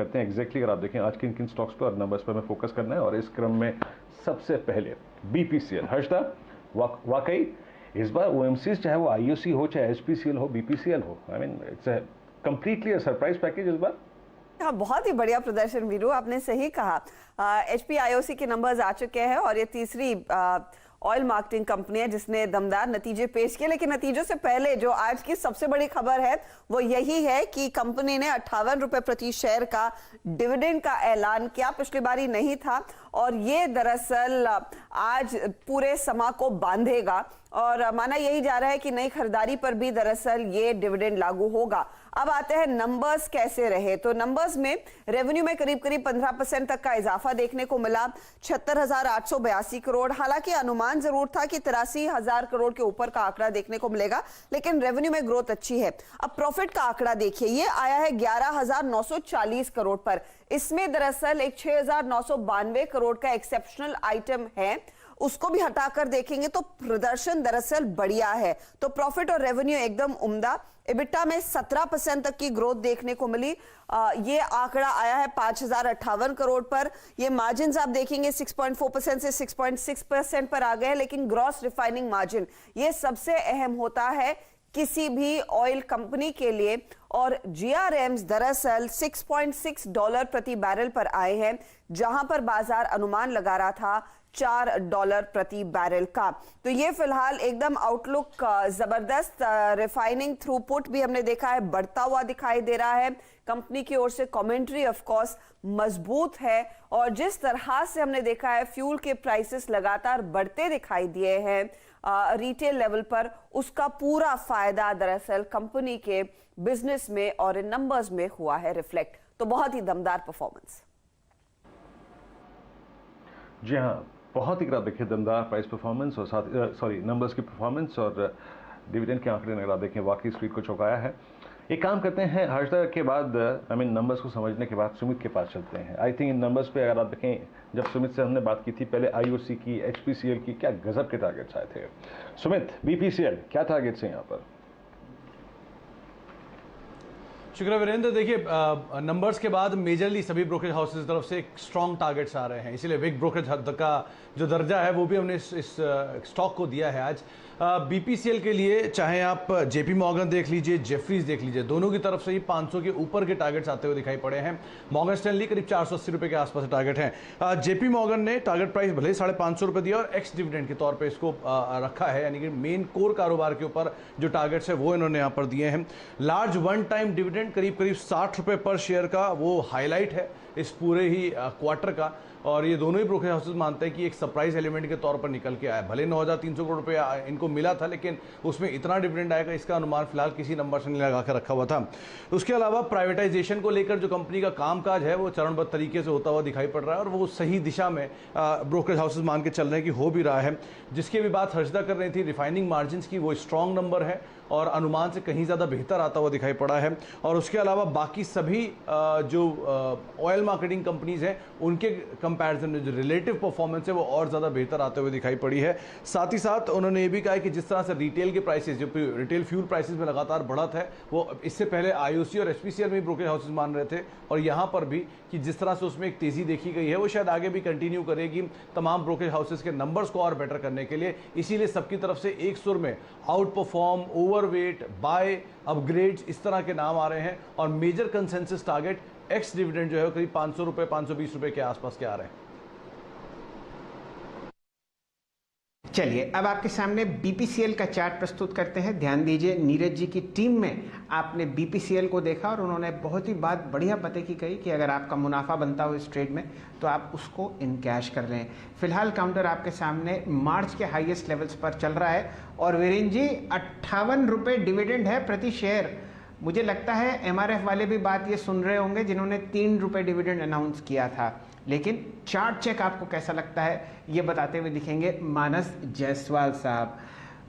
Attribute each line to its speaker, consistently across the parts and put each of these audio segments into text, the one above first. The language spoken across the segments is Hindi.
Speaker 1: करते हैं एग्जैक्टली। अगर आप देखें आज किन किन स्टॉक्स पर और नंबर्स पर हमें फोकस करना है, और इस क्रम में सबसे पहले बीपीसीएल। हर्षदा, वाकई इस बार ओएमसीज चाहे वो आईओसी हो चाहे एचपीसीएल हो बीपीसीएल हो, I mean it's completely surprise package इस बार।
Speaker 2: हाँ, बहुत ही बढ़िया प्रदर्शन वीरू, आपने सही कहा। एचपीआईओसी के नंबर्स आ चुके हैं और ये तीसरी ऑयल मार्केटिंग कंपनी है जिसने दमदार नतीजे पेश किए। लेकिन नतीजों से पहले जो आज की सबसे बड़ी खबर है वो यही है कि कंपनी ने 58 रुपए प्रति शेयर का डिविडेंड का ऐलान किया। पिछली बारी नहीं था और ये दरअसल आज पूरे समा को बांधेगा और माना यही जा रहा है कि नई खरीदारी पर भी दरअसल ये डिविडेंड लागू होगा। अब आते हैं नंबर्स कैसे रहे। तो नंबर्स में रेवेन्यू में करीब करीब 15% तक का इजाफा देखने को मिला, 76,882 करोड़। हालांकि अनुमान जरूर था कि 83,000 करोड़ के ऊपर का आंकड़ा देखने को मिलेगा, लेकिन रेवेन्यू में ग्रोथ अच्छी है। अब प्रॉफिट का आंकड़ा देखिए, ये आया है 11,940 करोड़ पर। इसमें दरअसल एक 6,992 करोड़ का एक्सेप्शनल आइटम है, उसको भी हटाकर देखेंगे तो प्रदर्शन दरअसल बढ़िया है। तो प्रॉफिट और रेवेन्यू एकदम उम्दा। एबिटा में 17% तक की ग्रोथ देखने को मिली। ये आंकड़ा आया है 5,058 करोड़ पर। ये मार्जिन आप देखेंगे 6.4% से 6.6% पर आ गए। लेकिन ग्रॉस रिफाइनिंग मार्जिन ये सबसे अहम होता है किसी भी ऑयल कंपनी के लिए, और जीआरएम्स दरअसल $6.6 प्रति बैरल पर आए हैं, जहां पर बाजार अनुमान लगा रहा था $4 प्रति बैरल का। तो ये फिलहाल एकदम आउटलुक जबरदस्त। रिफाइनिंग थ्रूपुट भी हमने देखा है बढ़ता हुआ दिखाई दे रहा है। कंपनी की ओर से कमेंट्री ऑफ कोर्स मजबूत है और जिस तरह से हमने देखा है फ्यूल के प्राइसेस लगातार बढ़ते दिखाई दिए हैं रिटेल लेवल पर, उसका पूरा फायदा दरअसल कंपनी के बिजनेस में और इन नंबर्स में हुआ है रिफ्लेक्ट। तो बहुत ही दमदार परफॉर्मेंस।
Speaker 1: जी हाँ, बहुत ही देखिए दमदार प्राइस परफॉर्मेंस और साथ नंबर्स की परफॉर्मेंस और डिविडेंड के आंकड़े अगर आप देखें वाकई स्ट्रीट को चौंकाया है। एक काम करते हैं हर्षदा के बाद, आई मीन नंबर्स को समझने के बाद सुमित के पास चलते हैं। आई थिंक इन नंबर्स पे अगर आप देखें, जब सुमित से हमने बात की थी पहले आईओसी की, एचपीसीएल की, क्या गजब के टारगेट्स आए थे। सुमित, बीपीसीएल क्या टारगेट्स हैं यहाँ पर?
Speaker 3: शुक्रिया वीरेंद्र। देखिए नंबर्स के बाद मेजरली सभी ब्रोकरेज हाउसेज की तरफ से एक स्ट्रॉन्ग टारगेट्स आ रहे हैं, इसीलिए विग ब्रोकरेज का जो दर्जा है वो भी हमने इस स्टॉक को दिया है आज। बीपीसीएल के लिए चाहे आप जेपी मॉर्गन देख लीजिए, जेफरीज देख लीजिए, दोनों की तरफ से ही 500 के ऊपर के टारगेट्स आते हुए दिखाई पड़े हैं। मॉर्गन स्टैनली करीब 480 रुपए के आसपास टारगेट है। जेपी मॉर्गन ने टारगेट प्राइस भले ही 550 रुपए दिया और एक्स डिविडेंड के तौर पर इसको रखा है, यानी कि मेन कोर कारोबार के ऊपर जो टारगेट्स है वो इन्होंने यहाँ पर दिए हैं। लार्ज वन टाइम डिविडेंड करीब 60 रुपए पर शेयर का वो हाईलाइट है इस पूरे ही क्वार्टर का, और ये दोनों ही ब्रोकरेज हाउसेस मानते हैं कि एक सरप्राइज एलिमेंट के तौर पर निकल के आया। भले 9,300 करोड़ रुपया इनको मिला था, लेकिन उसमें इतना डिविडेंड आएगा इसका अनुमान फिलहाल किसी नंबर से नहीं लगा कर रखा हुआ था। उसके अलावा प्राइवेटाइजेशन को लेकर जो कंपनी का कामकाज है वो चरणबद्ध तरीके से होता हुआ दिखाई पड़ रहा है और वो सही दिशा में ब्रोकरेज हाउसेस मान के चल रहे हैं कि हो भी रहा है। जिसकी भी बात हर्षदा कर रही थी रिफाइनिंग मार्जिन की, वो स्ट्रॉन्ग नंबर है और अनुमान से कहीं ज़्यादा बेहतर आता हुआ दिखाई पड़ा है। और उसके अलावा बाकी सभी जो ऑयल मार्केटिंग कंपनीज हैं उनके कंपैरिजन में जो रिलेटिव परफॉर्मेंस है वो और ज़्यादा बेहतर आते हुए दिखाई पड़ी है। साथ ही साथ उन्होंने ये भी कहा है कि जिस तरह से रिटेल के प्राइसेस, जो रिटेल फ्यूल प्राइसेस में लगातार बढ़त है, वो इससे पहले आईओसी और एचपीसीएल में ब्रोकरेज हाउसेस मान रहे थे और यहाँ पर भी कि जिस तरह से उसमें एक तेज़ी देखी गई है वो शायद आगे भी कंटिन्यू करेगी तमाम ब्रोकरेज हाउसेस के नंबर्स को और बेटर करने के लिए। इसीलिए सबकी तरफ से एक सुर में outperform, overweight, buy, upgrades, इस तरह के नाम आ रहे हैं और major consensus target ex dividend जो है करीब 500 रुपए, 520 रुपए के आसपास के आ रहे हैं।
Speaker 4: चलिए अब आपके सामने बीपीसीएल का चार्ट प्रस्तुत करते हैं। ध्यान दीजिए, नीरज जी की टीम में आपने बीपीसीएल को देखा और उन्होंने बहुत ही बात बढ़िया पते की कही कि अगर आपका मुनाफा बनता हो इस ट्रेड में तो आप उसको इन कैश कर लें। फिलहाल काउंटर आपके सामने मार्च के हाईएस्ट लेवल्स पर चल रहा है और वीरेंद्र जी 58 रुपये डिविडेंड है प्रति शेयर। मुझे लगता है एमआरएफ वाले भी बात ये सुन रहे होंगे जिन्होंने 3 रुपये डिविडेंड अनाउंस किया था। लेकिन चार्ट चेक आपको कैसा लगता है ये बताते हुए दिखेंगे मानस जायसवाल साहब।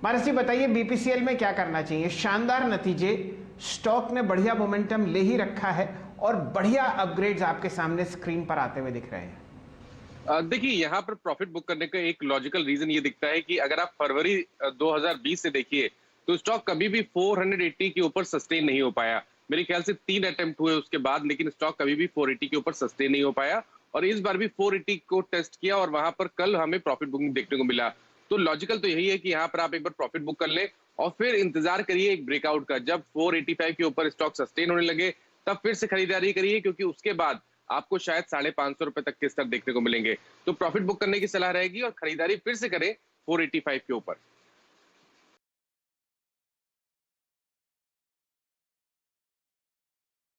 Speaker 4: मानस जी बताइए, बीपीसीएल में क्या करना चाहिए? शानदार नतीजे, स्टॉक ने बढ़िया मोमेंटम ले ही रखा है और बढ़िया अपग्रेड्स आपके सामने स्क्रीन पर आते हुए दिख रहे हैं।
Speaker 5: देखिए, यहाँ पर प्रॉफिट बुक करने का एक लॉजिकल रीजन ये दिखता है कि अगर आप फरवरी 2020 से देखिए तो स्टॉक कभी भी 480 के ऊपर सस्टेन नहीं हो पाया। मेरे ख्याल से 3 अटेम्प्ट हुए उसके बाद, लेकिन स्टॉक कभी भी 480 के ऊपर सस्टेन नहीं हो पाया और इस बार भी 480 को टेस्ट किया और वहां पर कल हमें प्रॉफिट बुकिंग देखने को मिला। तो लॉजिकल तो यही है कि यहाँ पर आप एक बार प्रॉफिट बुक कर लें और फिर इंतजार करिए एक ब्रेकआउट का। जब 485 के ऊपर स्टॉक सस्टेन होने लगे तब फिर से खरीदारी करिए, क्योंकि उसके बाद आपको शायद 550 रुपए तक के स्तर देखने को मिलेंगे। तो प्रॉफिट बुक करने की सलाह रहेगी और खरीदारी फिर से करें 485 के ऊपर।